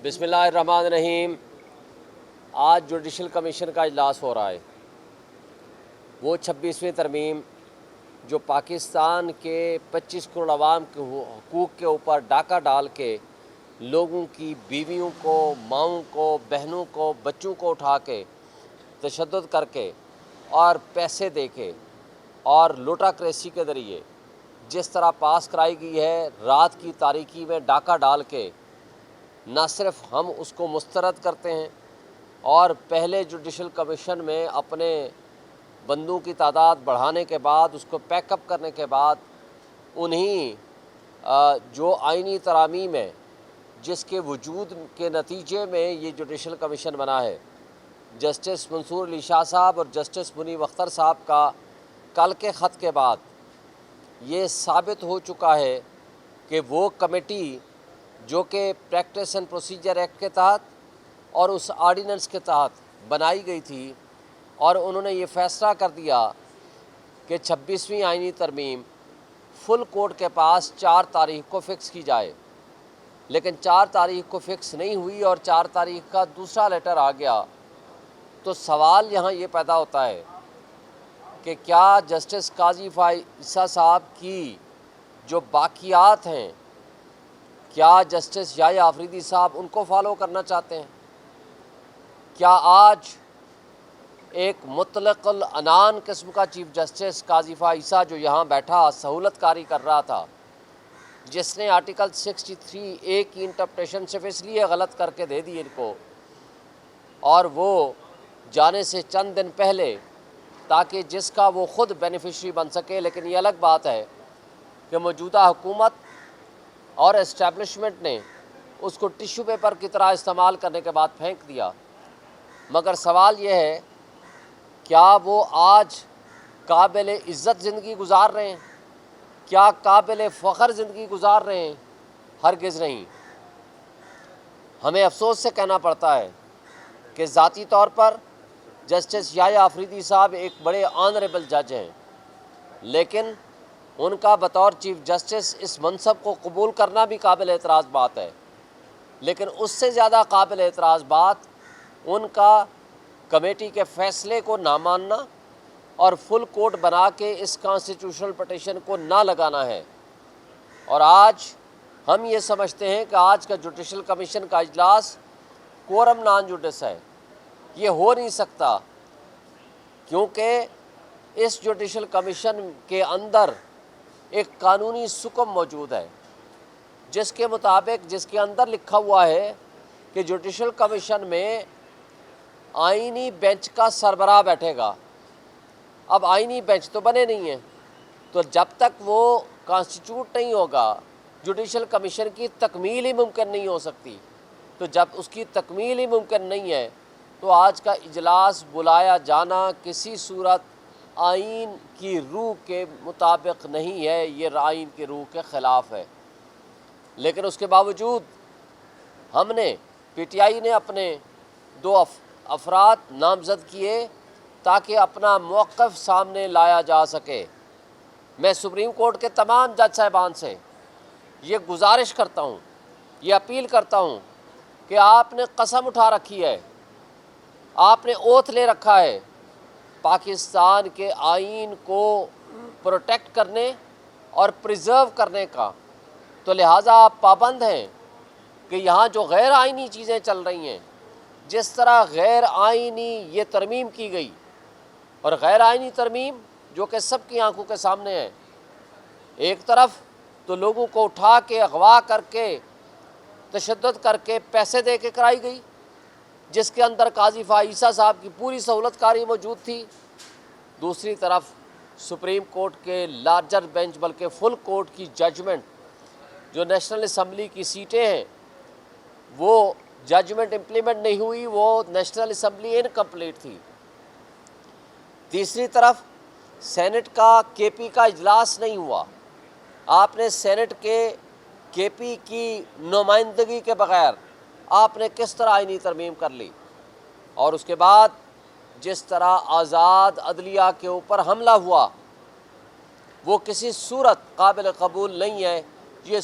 بسم اللہ الرحمن الرحیم۔ آج جوڈیشل کمیشن کا اجلاس ہو رہا ہے۔ وہ 26ویں ترمیم جو پاکستان کے 25 کروڑ عوام کے حقوق کے اوپر ڈاکہ ڈال کے لوگوں کی بیویوں کو، ماؤں کو، بہنوں کو، بچوں کو اٹھا کے تشدد کر کے اور پیسے دے کے اور لوٹاکریسی کے ذریعے جس طرح پاس کرائی گئی ہے، رات کی تاریکی میں ڈاکہ ڈال کے نہ صرف ہم اس کو مسترد کرتے ہیں اور پہلے جوڈیشل کمیشن میں اپنے بندوں کی تعداد بڑھانے کے بعد اس کو پیک اپ کرنے کے بعد انہیں جو آئینی ترامیم ہے جس کے وجود کے نتیجے میں یہ جوڈیشل کمیشن بنا ہے، جسٹس منصور علی شاہ صاحب اور جسٹس منیب اختر صاحب کا کل کے خط کے بعد یہ ثابت ہو چکا ہے کہ وہ کمیٹی جو کہ پریکٹس اینڈ پروسیجر ایکٹ کے تحت اور اس آرڈیننس کے تحت بنائی گئی تھی، اور انہوں نے یہ فیصلہ کر دیا کہ 26ویں آئینی ترمیم فل کورٹ کے پاس 4 تاریخ کو فکس کی جائے، لیکن 4 تاریخ کو فکس نہیں ہوئی اور 4 تاریخ کا دوسرا لیٹر آ گیا۔ تو سوال یہاں یہ پیدا ہوتا ہے کہ کیا جسٹس قاضی فائزہ صاحب کی جو باقیات ہیں، کیا جسٹس یحییٰ آفریدی صاحب ان کو فالو کرنا چاہتے ہیں؟ کیا آج ایک مطلق العنان قسم کا چیف جسٹس قاضی فائزہ جو یہاں بیٹھا سہولت کاری کر رہا تھا، جس نے آرٹیکل 63A کی انٹرپریٹیشن صرف اس لیے غلط کر کے دے دی ان کو، اور وہ جانے سے چند دن پہلے تاکہ جس کا وہ خود بینیفیشری بن سکے، لیکن یہ الگ بات ہے کہ موجودہ حکومت اور اسٹیبلشمنٹ نے اس کو ٹیشو پیپر کی طرح استعمال کرنے کے بعد پھینک دیا۔ مگر سوال یہ ہے، کیا وہ آج قابل عزت زندگی گزار رہے ہیں؟ کیا قابل فخر زندگی گزار رہے ہیں؟ ہرگز نہیں۔ ہمیں افسوس سے کہنا پڑتا ہے کہ ذاتی طور پر جسٹس یحییٰ آفریدی صاحب ایک بڑے آنریبل جج ہیں، لیکن ان کا بطور چیف جسٹس اس منصب کو قبول کرنا بھی قابل اعتراض بات ہے، لیکن اس سے زیادہ قابل اعتراض بات ان کا کمیٹی کے فیصلے کو نہ ماننا اور فل کورٹ بنا کے اس کانسٹیٹیوشنل پٹیشن کو نہ لگانا ہے۔ اور آج ہم یہ سمجھتے ہیں کہ آج کا جوڈیشل کمیشن کا اجلاس کورم نان جوڈس ہے۔ یہ ہو نہیں سکتا، کیونکہ اس جوڈیشل کمیشن کے اندر ایک قانونی سکم موجود ہے جس کے مطابق جس کے اندر لکھا ہوا ہے کہ جوڈیشل کمیشن میں آئینی بینچ کا سربراہ بیٹھے گا۔ اب آئینی بینچ تو بنے نہیں ہیں، تو جب تک وہ کانسٹیٹیوٹ نہیں ہوگا جوڈیشل کمیشن کی تکمیل ہی ممکن نہیں ہو سکتی۔ تو جب اس کی تکمیل ہی ممکن نہیں ہے تو آج کا اجلاس بلایا جانا کسی صورت آئین کی روح کے مطابق نہیں ہے، یہ آئین کی روح کے خلاف ہے۔ لیکن اس کے باوجود ہم نے پی ٹی آئی نے اپنے 2 افراد نامزد کیے تاکہ اپنا موقف سامنے لایا جا سکے۔ میں سپریم کورٹ کے تمام جج صاحبان سے یہ گزارش کرتا ہوں، یہ اپیل کرتا ہوں کہ آپ نے قسم اٹھا رکھی ہے، آپ نے اوتھ لے رکھا ہے پاکستان کے آئین کو پروٹیکٹ کرنے اور پریزرو کرنے کا، تو لہٰذا آپ پابند ہیں کہ یہاں جو غیر آئینی چیزیں چل رہی ہیں، جس طرح غیر آئینی یہ ترمیم کی گئی، اور غیر آئینی ترمیم جو کہ سب کی آنکھوں کے سامنے ہے، ایک طرف تو لوگوں کو اٹھا کے اغوا کر کے تشدد کر کے پیسے دے کے کرائی گئی، جس کے اندر قاضی فائزہ صاحب کی پوری سہولت کاری موجود تھی، دوسری طرف سپریم کورٹ کے لارجر بینچ بلکہ فل کورٹ کی ججمنٹ جو نیشنل اسمبلی کی سیٹیں ہیں وہ ججمنٹ امپلیمنٹ نہیں ہوئی، وہ نیشنل اسمبلی انکمپلیٹ تھی۔ تیسری طرف سینٹ کا کے پی کا اجلاس نہیں ہوا، آپ نے سینٹ کے پی کی نمائندگی کے بغیر آپ نے کس طرح آئینی ترمیم کر لی، اور اس کے بعد جس طرح آزاد عدلیہ کے اوپر حملہ ہوا وہ کسی صورت قابل قبول نہیں ہے۔ یہ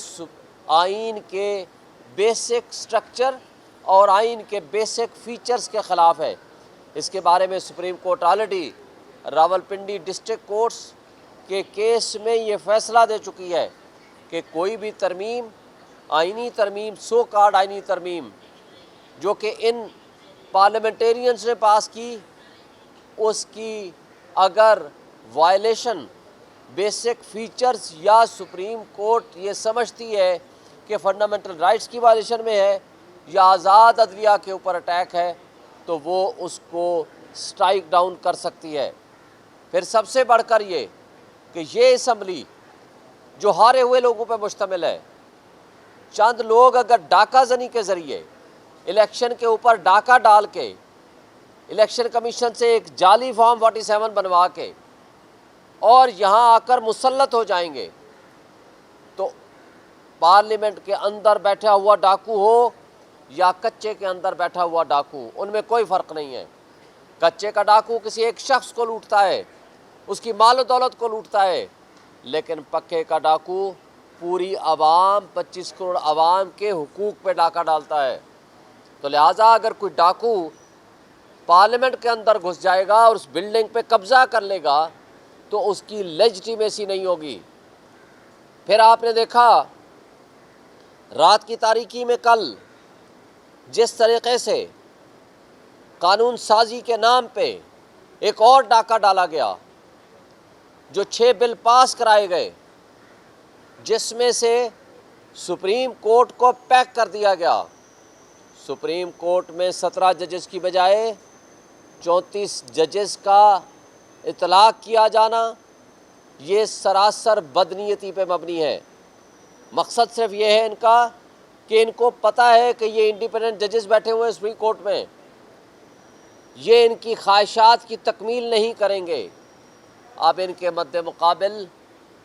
آئین کے بیسک سٹرکچر اور آئین کے بیسک فیچرز کے خلاف ہے۔ اس کے بارے میں supreme court already Rawalpindi district courts کے کیس میں یہ فیصلہ دے چکی ہے کہ کوئی بھی ترمیم، آئینی ترمیم، سو کارڈ آئینی ترمیم جو کہ ان پارلیمنٹیرینز نے پاس کی، اس کی اگر وائلیشن بیسک فیچرز یا سپریم کورٹ یہ سمجھتی ہے کہ فنڈامنٹل رائٹس کی وائلیشن میں ہے یا آزاد عدلیہ کے اوپر اٹیک ہے، تو وہ اس کو سٹرائک ڈاؤن کر سکتی ہے۔ پھر سب سے بڑھ کر یہ کہ یہ اسمبلی جو ہارے ہوئے لوگوں پہ مشتمل ہے، چند لوگ اگر ڈاکہ زنی کے ذریعے الیکشن کے اوپر ڈاکہ ڈال کے الیکشن کمیشن سے ایک جعلی فارم 47 بنوا کے اور یہاں آ کر مسلط ہو جائیں گے، تو پارلیمنٹ کے اندر بیٹھا ہوا ڈاکو ہو یا کچے کے اندر بیٹھا ہوا ڈاکو، ان میں کوئی فرق نہیں ہے۔ کچے کا ڈاکو کسی ایک شخص کو لوٹتا ہے، اس کی مال و دولت کو لوٹتا ہے، لیکن پکے کا ڈاکو پوری عوام، 25 کروڑ عوام کے حقوق پہ ڈاکہ ڈالتا ہے۔ تو لہٰذا اگر کوئی ڈاکو پارلیمنٹ کے اندر گھس جائے گا اور اس بلڈنگ پہ قبضہ کر لے گا تو اس کی لیجٹیمیسی نہیں ہوگی۔ پھر آپ نے دیکھا رات کی تاریکی میں کل جس طریقے سے قانون سازی کے نام پہ ایک اور ڈاکہ ڈالا گیا، جو 6 بل پاس کرائے گئے، جس میں سے سپریم کورٹ کو پیک کر دیا گیا۔ سپریم کورٹ میں 17 ججز کی بجائے 34 ججز کا اطلاق کیا جانا، یہ سراسر بدنیتی پہ مبنی ہے۔ مقصد صرف یہ ہے ان کا کہ ان کو پتہ ہے کہ یہ انڈیپینڈنٹ ججز بیٹھے ہوئے ہیں سپریم کورٹ میں، یہ ان کی خواہشات کی تکمیل نہیں کریں گے۔ اب ان کے مد مقابل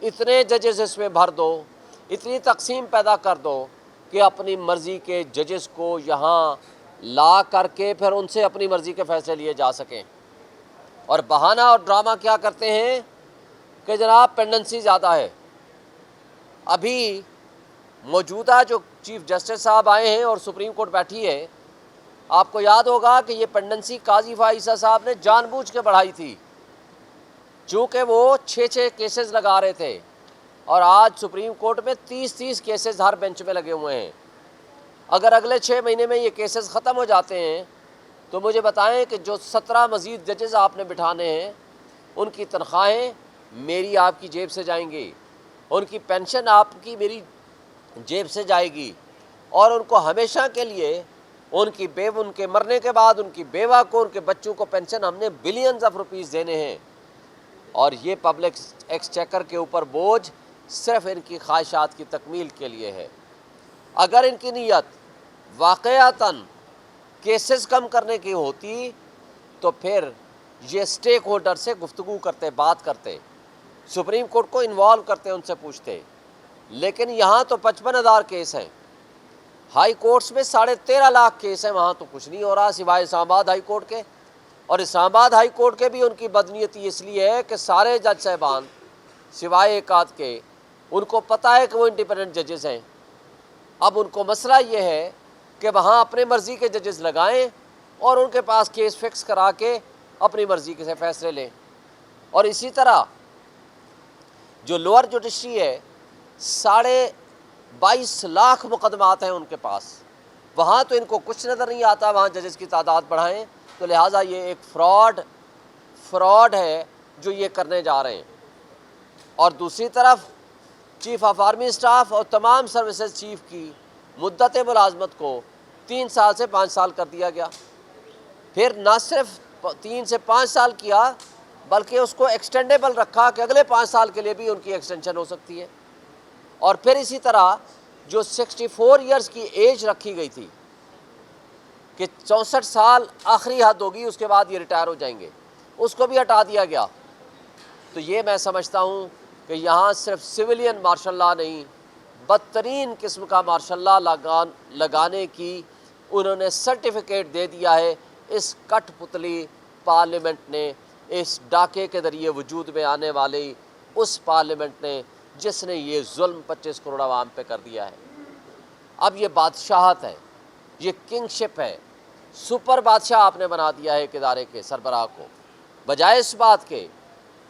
اتنے ججز اس میں بھر دو، اتنی تقسیم پیدا کر دو کہ اپنی مرضی کے ججز کو یہاں لا کر کے پھر ان سے اپنی مرضی کے فیصلے لیے جا سکیں۔ اور بہانہ اور ڈرامہ کیا کرتے ہیں کہ جناب پینڈنسی زیادہ ہے۔ ابھی موجودہ جو چیف جسٹس صاحب آئے ہیں اور سپریم کورٹ بیٹھی ہے، آپ کو یاد ہوگا کہ یہ پینڈنسی قاضی فائزہ صاحب نے جان بوجھ کے بڑھائی تھی، چونکہ وہ 6 کیسز لگا رہے تھے، اور آج سپریم کورٹ میں 30 کیسز ہر بینچ میں لگے ہوئے ہیں۔ اگر اگلے 6 مہینے میں یہ کیسز ختم ہو جاتے ہیں تو مجھے بتائیں کہ جو 17 مزید ججز آپ نے بٹھانے ہیں، ان کی تنخواہیں میری آپ کی جیب سے جائیں گی، ان کی پینشن آپ کی میری جیب سے جائے گی، اور ان کو ہمیشہ کے لیے ان کے مرنے کے بعد ان کی بیوہ کو، ان کے بچوں کو پینشن ہم نے بلینز آف روپیز دینے ہیں، اور یہ پبلک ایکسچیکر کے اوپر بوجھ صرف ان کی خواہشات کی تکمیل کے لیے ہے۔ اگر ان کی نیت واقعتاً کیسز کم کرنے کی ہوتی تو پھر یہ سٹیک ہولڈر سے گفتگو کرتے، بات کرتے، سپریم کورٹ کو انوالو کرتے، ان سے پوچھتے، لیکن یہاں تو 55,000 کیس ہیں، ہائی کورٹس میں 13.5 لاکھ کیس ہیں، وہاں تو کچھ نہیں ہو رہا سوائے اسلام آباد ہائی کورٹ کے۔ اور اسلام آباد ہائی کورٹ کے بھی ان کی بدنیتی اس لیے ہے کہ سارے جج صاحبان سوائے ایک آدھ کے، ان کو پتہ ہے کہ وہ انڈیپینڈنٹ ججز ہیں۔ اب ان کو مسئلہ یہ ہے کہ وہاں اپنے مرضی کے ججز لگائیں اور ان کے پاس کیس فکس کرا کے اپنی مرضی کے سے فیصلے لیں۔ اور اسی طرح جو لوور جوڈیشری ہے، 22.5 لاکھ مقدمات ہیں ان کے پاس، وہاں تو ان کو کچھ نظر نہیں آتا، وہاں ججز کی تعداد بڑھائیں، تو لہٰذا یہ ایک فراڈ ہے جو یہ کرنے جا رہے ہیں۔ اور دوسری طرف چیف آف آرمی اسٹاف اور تمام سروسز چیف کی مدت ملازمت کو 3 سال سے 5 سال کر دیا گیا۔ پھر نہ صرف 3 سے 5 سال کیا بلکہ اس کو ایکسٹینڈیبل رکھا کہ اگلے 5 سال کے لیے بھی ان کی ایکسٹینشن ہو سکتی ہے۔ اور پھر اسی طرح جو 64 ایئرز کی ایج رکھی گئی تھی کہ 64 سال آخری حد ہوگی، اس کے بعد یہ ریٹائر ہو جائیں گے، اس کو بھی ہٹا دیا گیا۔ تو یہ میں سمجھتا ہوں کہ یہاں صرف سویلین مارشل لاء نہیں، بدترین قسم کا مارشل لاء لگانے کی انہوں نے سرٹیفکیٹ دے دیا ہے اس کٹ پتلی پارلیمنٹ نے، اس ڈاکے کے ذریعے وجود میں آنے والی اس پارلیمنٹ نے جس نے یہ ظلم 25 کروڑ عوام پہ کر دیا ہے۔ اب یہ بادشاہت ہے، یہ کنگ شپ ہے، سپر بادشاہ آپ نے بنا دیا ہے ایک ادارے کے سربراہ کو، بجائے اس بات کے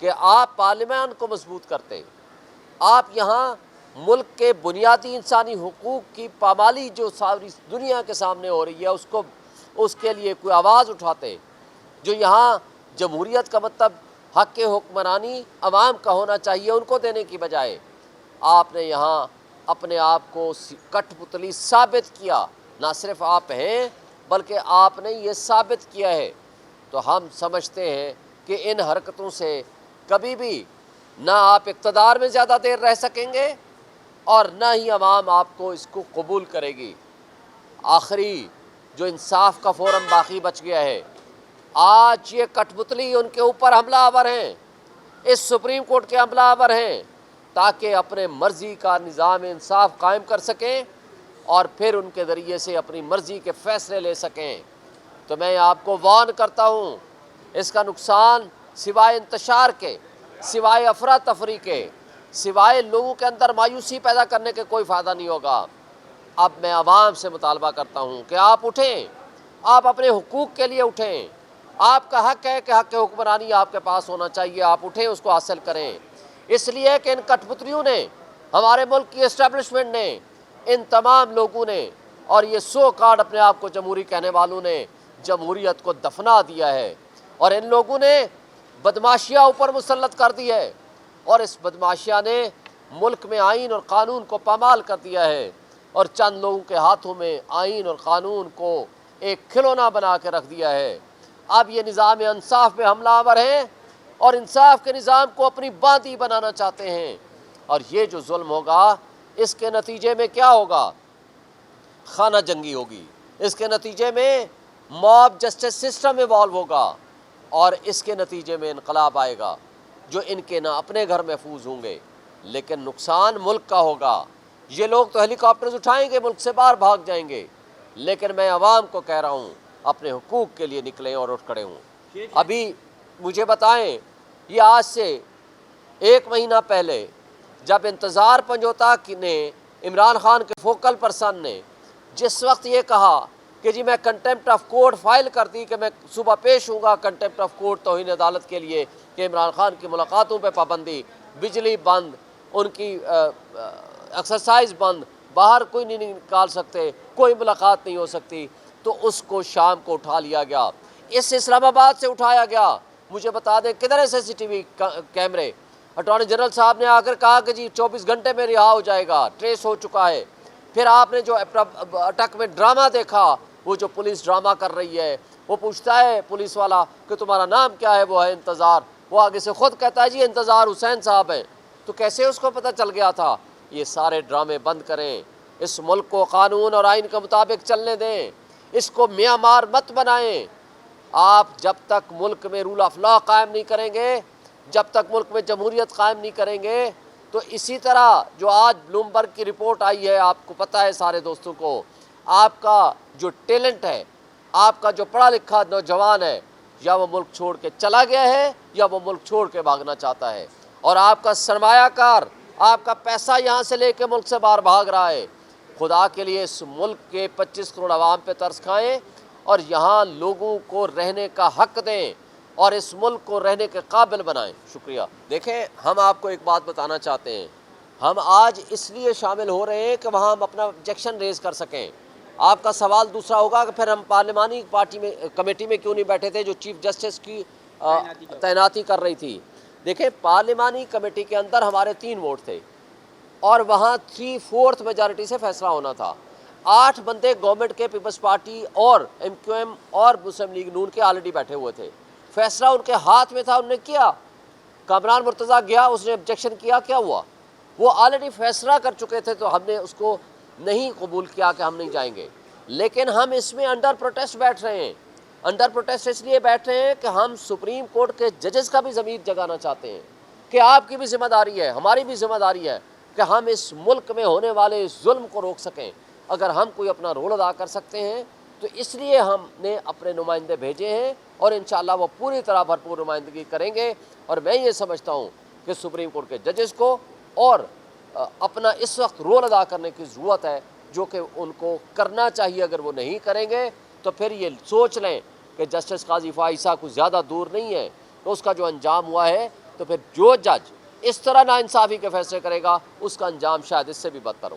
کہ آپ پارلیمان کو مضبوط کرتے۔ آپ یہاں ملک کے بنیادی انسانی حقوق کی پامالی جو ساری دنیا کے سامنے ہو رہی ہے اس کے لیے کوئی آواز اٹھاتے، جو یہاا جمہوریت کا مطلب حق حکمرانی عوام کا ہونا چاہیے ان کو دینے کی بجائے آپ نے یہاں اپنے آپ کو کٹ پتلی ثابت کیا۔ نہ صرف آپ ہیں بلکہ آپ نے یہ ثابت کیا ہے۔ تو ہم سمجھتے ہیں کہ ان حرکتوں سے کبھی بھی نہ آپ اقتدار میں زیادہ دیر رہ سکیں گے اور نہ ہی عوام آپ کو اس کو قبول کرے گی۔ آخری جو انصاف کا فورم باقی بچ گیا ہے، آج یہ کٹ پتلی ان کے اوپر حملہ آور ہیں، اس سپریم کورٹ کے حملہ آور ہیں، تاکہ اپنے مرضی کا نظام انصاف قائم کر سکیں اور پھر ان کے ذریعے سے اپنی مرضی کے فیصلے لے سکیں۔ تو میں آپ کو وارن کرتا ہوں، اس کا نقصان سوائے انتشار کے، سوائے افراتفری کے، سوائے لوگوں کے اندر مایوسی پیدا کرنے کے کوئی فائدہ نہیں ہوگا۔ اب میں عوام سے مطالبہ کرتا ہوں کہ آپ اٹھیں، آپ اپنے حقوق کے لیے اٹھیں۔ آپ کا حق ہے کہ حق حکمرانی آپ کے پاس ہونا چاہیے، آپ اٹھیں اس کو حاصل کریں۔ اس لیے کہ ان کٹ پتلیوں نے، ہمارے ملک کی اسٹیبلشمنٹ نے، ان تمام لوگوں نے اور یہ سو کارڈ اپنے آپ کو جمہوری کہنے والوں نے جمہوریت کو دفنا دیا ہے، اور ان لوگوں نے بدماشیاں اوپر مسلط کر دی ہے، اور اس بدماشیاں نے ملک میں آئین اور قانون کو پامال کر دیا ہے، اور چند لوگوں کے ہاتھوں میں آئین اور قانون کو ایک کھلونا بنا کے رکھ دیا ہے۔ اب یہ نظام انصاف پہ حملہ آور ہیں اور انصاف کے نظام کو اپنی باندھی بنانا چاہتے ہیں، اور یہ جو ظلم ہوگا اس کے نتیجے میں کیا ہوگا؟ خانہ جنگی ہوگی، اس کے نتیجے میں موب جسٹس سسٹم ایوالو ہوگا، اور اس کے نتیجے میں انقلاب آئے گا، جو ان کے نہ اپنے گھر محفوظ ہوں گے لیکن نقصان ملک کا ہوگا۔ یہ لوگ تو ہیلی کاپٹرز اٹھائیں گے، ملک سے باہر بھاگ جائیں گے، لیکن میں عوام کو کہہ رہا ہوں اپنے حقوق کے لیے نکلیں اور اٹھ کھڑے ہوں۔ ابھی مجھے بتائیں، یہ آج سے 1 مہینہ پہلے جب انتظار پنجوتا نے عمران خان کے فوکل پرسن نے جس وقت یہ کہا کہ جی میں کنٹیمپٹ آف کورٹ فائل کر دی کہ میں صبح پیش ہوں گا کنٹیمپٹ آف کورٹ توہین عدالت کے لیے کہ عمران خان کی ملاقاتوں پہ پابندی، بجلی بند، ان کی ایکسرسائز بند، باہر کوئی نہیں نکال سکتے، کوئی ملاقات نہیں ہو سکتی، تو اس کو شام کو اٹھا لیا گیا، اس اسلام آباد سے اٹھایا گیا۔ مجھے بتا دیں کدھر ہے CCTV کیمرے؟ اٹارنی جنرل صاحب نے آ کر کہا کہ جی 24 گھنٹے میں رہا ہو جائے گا، ٹریس ہو چکا ہے۔ پھر آپ نے جو اٹک میں ڈرامہ دیکھا، وہ جو پولیس ڈرامہ کر رہی ہے، وہ پوچھتا ہے پولیس والا کہ تمہارا نام کیا ہے؟ وہ ہے انتظار، وہ آگے سے خود کہتا ہے جی انتظار حسین صاحب ہیں۔ تو کیسے اس کو پتہ چل گیا تھا؟ یہ سارے ڈرامے بند کریں، اس ملک کو قانون اور آئین کے مطابق چلنے دیں، اس کو معیار مت بنائیں۔ آپ جب تک ملک میں رول آف لا قائم نہیں کریں گے، جب تک ملک میں جمہوریت قائم نہیں کریں گے، تو اسی طرح جو آج بلومبرگ کی رپورٹ آئی ہے، آپ کو پتہ ہے سارے دوستوں کو، آپ کا جو ٹیلنٹ ہے، آپ کا جو پڑھا لکھا نوجوان ہے، یا وہ ملک چھوڑ کے چلا گیا ہے یا وہ ملک چھوڑ کے بھاگنا چاہتا ہے، اور آپ کا سرمایہ کار آپ کا پیسہ یہاں سے لے کے ملک سے باہر بھاگ رہا ہے۔ خدا کے لیے اس ملک کے 25 کروڑ عوام پہ ترس کھائیں اور یہاں لوگوں کو رہنے کا حق دیں اور اس ملک کو رہنے کے قابل بنائیں۔ شکریہ۔ دیکھیں، ہم آپ کو ایک بات بتانا چاہتے ہیں، ہم آج اس لیے شامل ہو رہے ہیں کہ وہاں ہم اپنا آبجیکشن ریز کر سکیں۔ آپ کا سوال دوسرا ہوگا کہ پھر ہم پارلیمانی کمیٹی میں کیوں نہیں بیٹھے تھے جو چیف جسٹس کی تعیناتی کر رہی تھی؟ دیکھیں، پارلیمانی کمیٹی کے اندر ہمارے 3 ووٹ تھے اور وہاں 3/4 میجارٹی سے فیصلہ ہونا تھا۔ 8 بندے گورنمنٹ کے، پیپلز پارٹی اور MQM اور مسلم لیگ نون کے آلریڈی بیٹھے ہوئے تھے، فیصلہ ان کے ہاتھ میں تھا، انہوں نے کیا۔ کامران مرتضیٰ گیا، اس نے آبجیکشن کیا، کیا ہوا؟ وہ آلریڈی فیصلہ کر چکے تھے، تو ہم نے اس کو نہیں قبول کیا کہ ہم نہیں جائیں گے، لیکن ہم اس میں انڈر پروٹیسٹ بیٹھ رہے ہیں۔ انڈر پروٹیسٹ اس لیے بیٹھ رہے ہیں کہ ہم سپریم کورٹ کے ججز کا بھی ضمیر جگانا چاہتے ہیں کہ آپ کی بھی ذمہ داری ہے، ہماری بھی ذمہ داری ہے کہ ہم اس ملک میں ہونے والے ظلم کو روک سکیں۔ اگر ہم کوئی اپنا رول ادا کر سکتے ہیں تو اس لیے ہم نے اپنے نمائندے بھیجے ہیں، اور انشاءاللہ وہ پوری طرح بھرپور نمائندگی کریں گے۔ اور میں یہ سمجھتا ہوں کہ سپریم کورٹ کے ججز کو اور اپنا اس وقت رول ادا کرنے کی ضرورت ہے جو کہ ان کو کرنا چاہیے، اگر وہ نہیں کریں گے تو پھر یہ سوچ لیں کہ جسٹس قاضی فائزہ کو زیادہ دور نہیں ہے، تو اس کا جو انجام ہوا ہے تو پھر جو جج اس طرح ناانصافی کے فیصلے کرے گا اس کا انجام شاید اس سے بھی بدتر ہو۔